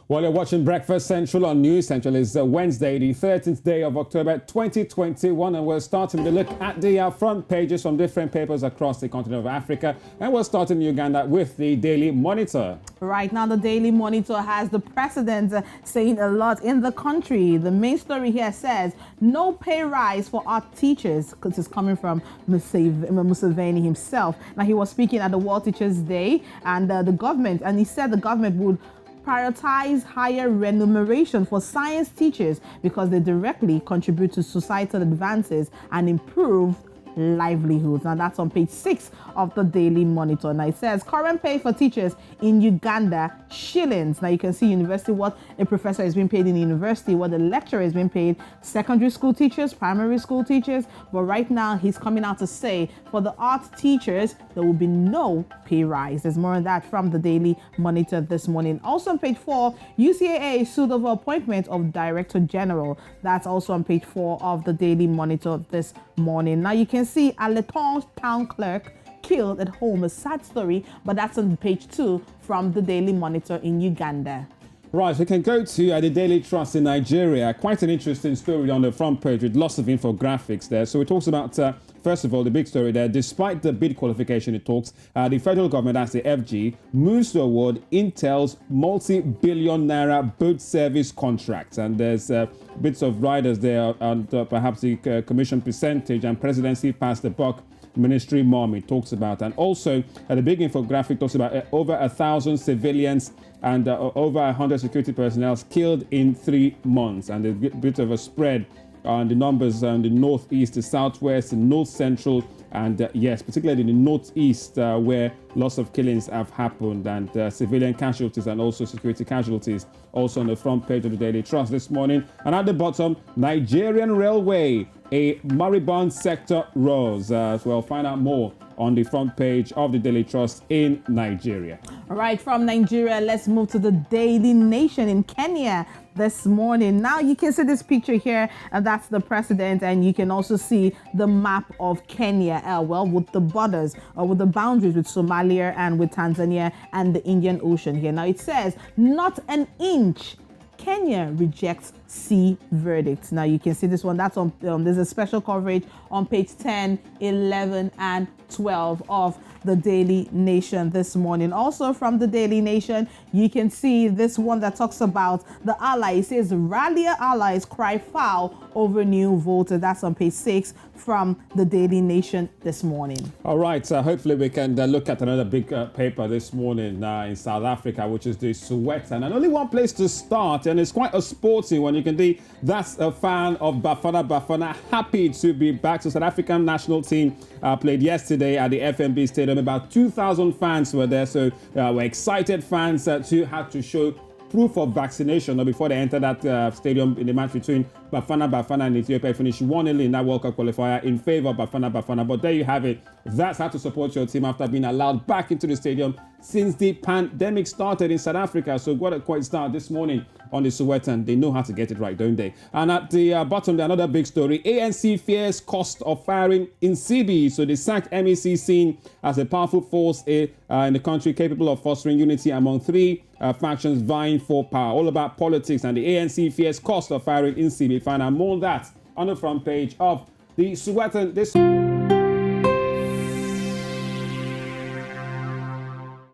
Well, you're watching Breakfast Central on News Central. It's Wednesday, the 13th day of October 2021, and we're starting to look at the front pages from different papers across the continent of Africa. And we're starting in Uganda with the Daily Monitor. Right now, the Daily Monitor has the president saying a lot in the country. The main story here says, no pay rise for art teachers, because it's coming from Museveni himself. Now, he was speaking at the World Teachers' Day, and he said the government would prioritize higher remuneration for science teachers because they directly contribute to societal advances and improve livelihoods. Now that's on page 6 of the Daily Monitor. Now it says current pay for teachers in Uganda, shillings. Now you can see university, what a professor is being paid in the university, what the lecturer is being paid, secondary school teachers, primary school teachers. But right now he's coming out to say for the art teachers, there will be no pay rise. There's more on that from the Daily Monitor this morning. Also on page 4, UCAA sued over appointment of Director General. That's also on page 4 of the Daily Monitor this morning. Now you can see Aleton's town clerk killed at home, a sad story, but that's on page 2 from the Daily Monitor in Uganda. Right, we can go to the Daily Trust in Nigeria. Quite an interesting story on the front page with lots of infographics there. So it talks about, first of all, the big story there. Despite the bid qualification, it talks, the federal government, that's the FG, moves to award Intel's multi-billion naira boat service contracts. And there's bits of riders there and perhaps the commission percentage and presidency passed the buck. Ministry mom it talks about, and also the big infographic talks about over 1,000 civilians and over 100 security personnel killed in 3 months, and a bit of a spread on the numbers on the northeast, the southwest, the north central, and yes, particularly in the northeast where lots of killings have happened, and civilian casualties and also security casualties also on the front page of the Daily Trust this morning. And at the bottom, Nigerian Railway, a moribund sector rose. So we'll find out more on the front page of the Daily Trust in Nigeria. All right, from Nigeria, let's move to the Daily Nation in Kenya this morning. Now you can see this picture here, and that's the president, and you can also see the map of Kenya, with the borders or with the boundaries with Somalia and with Tanzania and the Indian Ocean here. Now it says not an inch. Kenya rejects sea verdict. Now you can see this one. That's on. There's a special coverage on page 10, 11, and 12 of the Daily Nation this morning. Also from the Daily Nation, you can see this one that talks about the allies. It says rallier allies cry foul over new voter. That's on page 6 from the Daily Nation this morning. All right, so hopefully we can look at another big paper this morning in South Africa, which is the Sowetan. And only one place to start, and it's quite a sporty one. You can see that's a fan of Bafana. Happy to be back. So South African national team played yesterday at the FNB Stadium. About 2,000 fans were there, so we're excited fans who had to show proof of vaccination before they entered that stadium in the match between Bafana and Ethiopia. Finished 1-0 in that World Cup qualifier in favor of Bafana. But there you have it. That's how to support your team after being allowed back into the stadium since the pandemic started in South Africa. So what a quite start this morning on the Sowetan. They know how to get it right, don't they? And at the bottom, there another big story. ANC fears cost of firing in CB. So the sacked MEC seen as a powerful force in the country capable of fostering unity among 3 factions vying for power. All about politics, and the ANC fears cost of firing in CB. Find out more on that on the front page of the Sowetan this